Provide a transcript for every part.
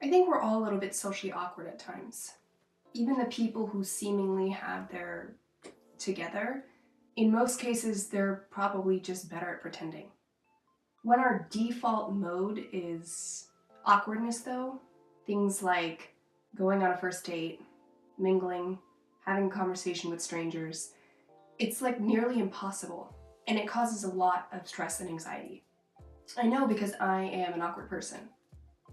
I think we're all a little bit socially awkward at times. Even the people who seemingly have their together, in most cases, they're probably just better at pretending. When our default mode is awkwardness, though, things like going on a first date, mingling, having a conversation with strangers, it's like nearly impossible, and it causes a lot of stress and anxiety. I know because I am an awkward person.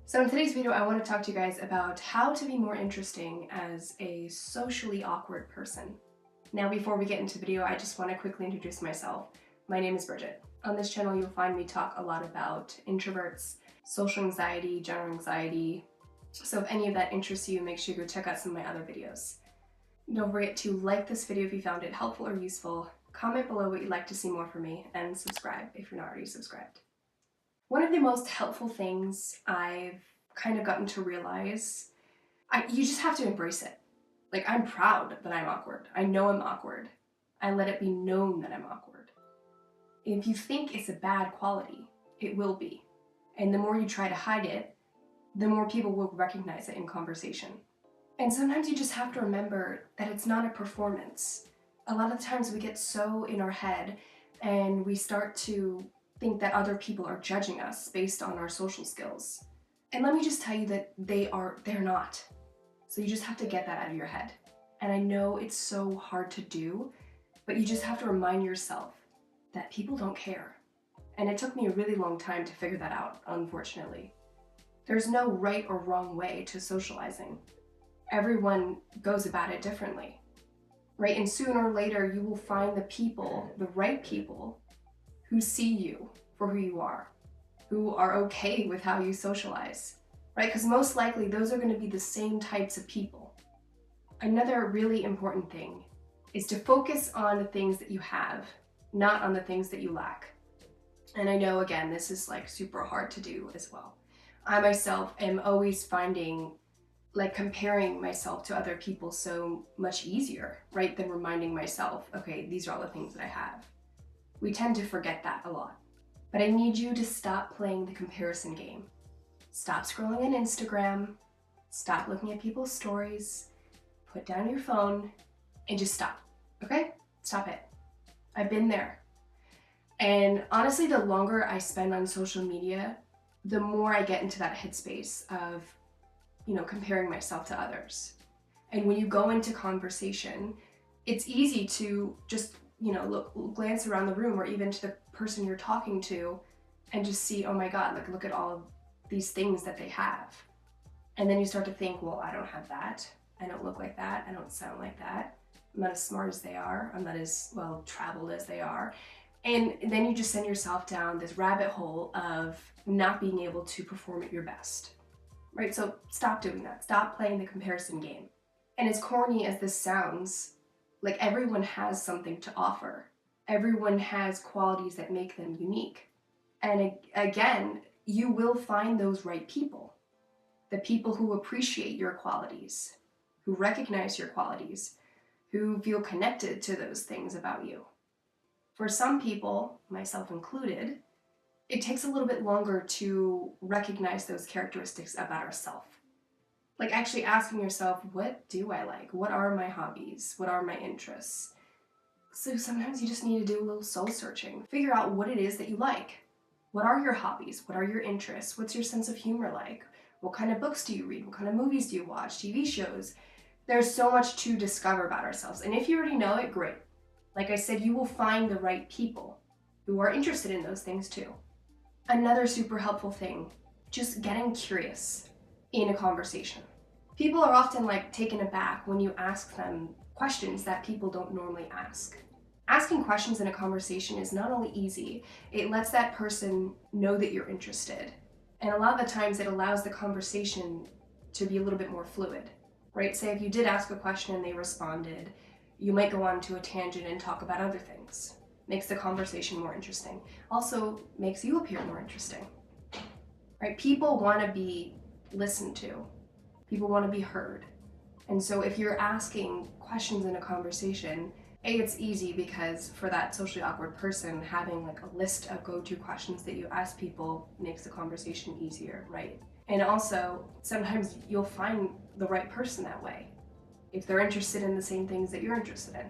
So in today's video, I want to talk to you guys about how to be more interesting as a socially awkward person. Now, before we get into the video, I just want to quickly introduce myself. My name is Bridget. On this channel, you'll find me talk a lot about introverts, social anxiety, general anxiety. So if any of that interests you, make sure you go check out some of my other videos. Don't forget to like this video if you found it helpful or useful, comment below what you'd like to see more from me, and subscribe if you're not already subscribed. One of the most helpful things I've kind of gotten to realize, you just have to embrace it. Like, I'm proud that I'm awkward. I know I'm awkward. I let it be known that I'm awkward. If you think it's a bad quality, it will be. And the more you try to hide it, the more people will recognize it in conversation. And sometimes you just have to remember that it's not a performance. A lot of times we get so in our head and we start to think that other people are judging us based on our social skills. And let me just tell you that they're not. So you just have to get that out of your head. And I know it's so hard to do, but you just have to remind yourself that people don't care. And it took me a really long time to figure that out, unfortunately. There's no right or wrong way to socializing. Everyone goes about it differently, right? And sooner or later, you will find the people, the right people, who see you for who you are, who are okay with how you socialize, right? Because most likely those are going to be the same types of people. Another really important thing is to focus on the things that you have, not on the things that you lack. And I know, again, this is like super hard to do as well. I myself am always finding like comparing myself to other people so much easier, right? Than reminding myself, okay, these are all the things that I have. We tend to forget that a lot. But I need you to stop playing the comparison game. Stop scrolling on Instagram, stop looking at people's stories, put down your phone, and just stop, okay? Stop it. I've been there. And honestly, the longer I spend on social media, the more I get into that headspace of, comparing myself to others. And when you go into conversation, it's easy to just glance around the room or even to the person you're talking to and just see, oh my God, like look at all of these things that they have. And then you start to think, well, I don't have that. I don't look like that. I don't sound like that. I'm not as smart as they are. I'm not as well traveled as they are. And then you just send yourself down this rabbit hole of not being able to perform at your best, right? So stop doing that. Stop playing the comparison game. And as corny as this sounds, like everyone has something to offer. Everyone has qualities that make them unique. And again, you will find those right people. The people who appreciate your qualities, who recognize your qualities, who feel connected to those things about you. For some people, myself included, it takes a little bit longer to recognize those characteristics about ourselves. Like actually asking yourself, what do I like? What are my hobbies? What are my interests? So sometimes you just need to do a little soul searching. Figure out what it is that you like. What are your hobbies? What are your interests? What's your sense of humor like? What kind of books do you read? What kind of movies do you watch? TV shows? There's so much to discover about ourselves. And if you already know it, great. Like I said, you will find the right people who are interested in those things too. Another super helpful thing, just getting curious in a conversation. People are often like taken aback when you ask them questions that people don't normally ask. Asking questions in a conversation is not only easy, it lets that person know that you're interested. And a lot of the times it allows the conversation to be a little bit more fluid, right? Say if you did ask a question and they responded, you might go on to a tangent and talk about other things. Makes the conversation more interesting. Also makes you appear more interesting, right? People want to be listened to. People want to be heard. And so if you're asking questions in a conversation, it's easy because for that socially awkward person, having like a list of go-to questions that you ask people makes the conversation easier, right? And also, sometimes you'll find the right person that way, if they're interested in the same things that you're interested in.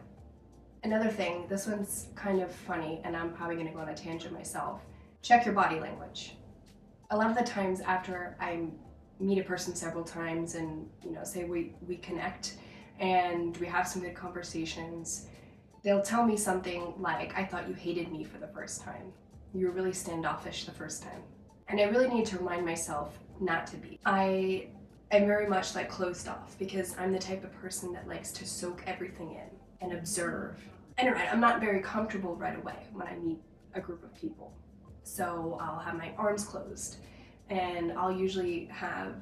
Another thing, this one's kind of funny, and I'm probably gonna go on a tangent myself. Check your body language. A lot of the times after I meet a person several times and, say we connect and we have some good conversations, they'll tell me something like, I thought you hated me for the first time. You were really standoffish the first time. And I really need to remind myself not to be. I am very much like closed off because I'm the type of person that likes to soak everything in and observe. And I'm not very comfortable right away when I meet a group of people. So I'll have my arms closed and I'll usually have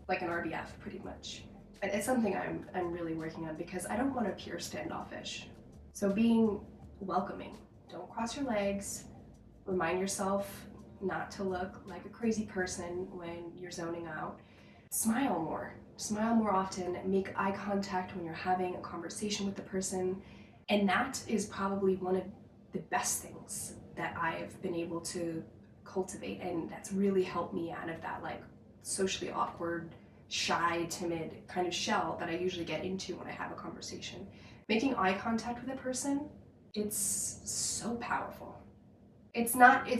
like an RBF pretty much. It's something I'm really working on because I don't want to appear standoffish. So being welcoming, don't cross your legs, remind yourself not to look like a crazy person when you're zoning out. Smile more often, make eye contact when you're having a conversation with the person. And that is probably one of the best things that I've been able to cultivate, and that's really helped me out of that like socially awkward, shy, timid kind of shell that I usually get into when I have a conversation. Making eye contact with a person, it's so powerful. It's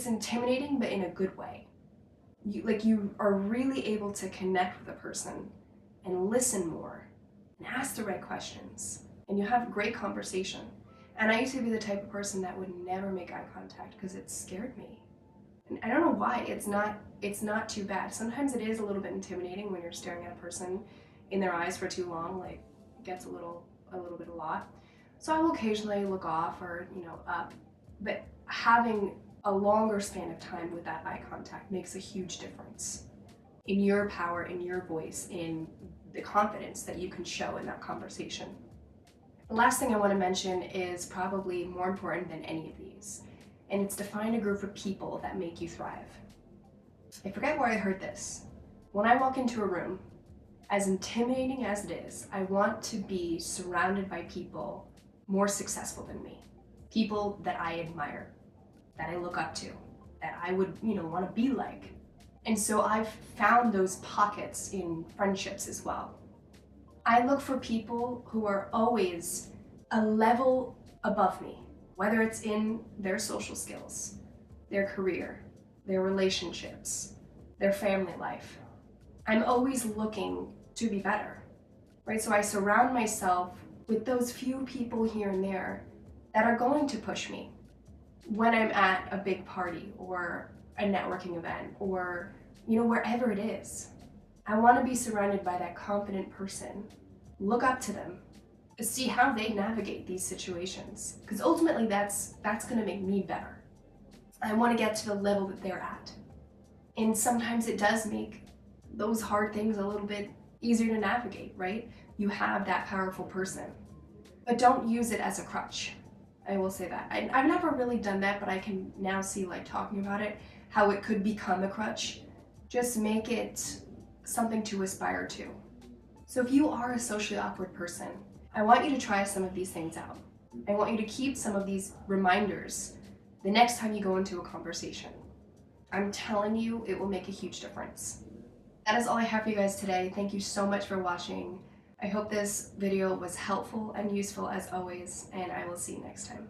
intimidating, but in a good way. You are really able to connect with a person and listen more and ask the right questions, and you have a great conversation. And I used to be the type of person that would never make eye contact because it scared me. And I don't know why. It's not too bad. Sometimes it is a little bit intimidating when you're staring at a person in their eyes for too long, like it gets a little bit a lot. So I will occasionally look off or, up. But having a longer span of time with that eye contact makes a huge difference in your power, in your voice, in the confidence that you can show in that conversation. The last thing I want to mention is probably more important than any of these, and it's to find a group of people that make you thrive. I forget where I heard this. When I walk into a room, as intimidating as it is, I want to be surrounded by people more successful than me. People that I admire, that I look up to, that I would, want to be like. And so I've found those pockets in friendships as well. I look for people who are always a level above me, whether it's in their social skills, their career, their relationships, their family life. I'm always looking to be better, right? So I surround myself with those few people here and there that are going to push me when I'm at a big party or a networking event or, wherever it is. I want to be surrounded by that confident person, look up to them, see how they navigate these situations, because ultimately that's going to make me better. I want to get to the level that they're at. And sometimes it does make those hard things a little bit easier to navigate, right? You have that powerful person, but don't use it as a crutch. I will say that. I've never really done that, but I can now see, like, talking about it, how it could become a crutch. Just make it something to aspire to. So if you are a socially awkward person, I want you to try some of these things out. I want you to keep some of these reminders the next time you go into a conversation. I'm telling you, it will make a huge difference. That is all I have for you guys today. Thank you so much for watching. I hope this video was helpful and useful as always, and I will see you next time.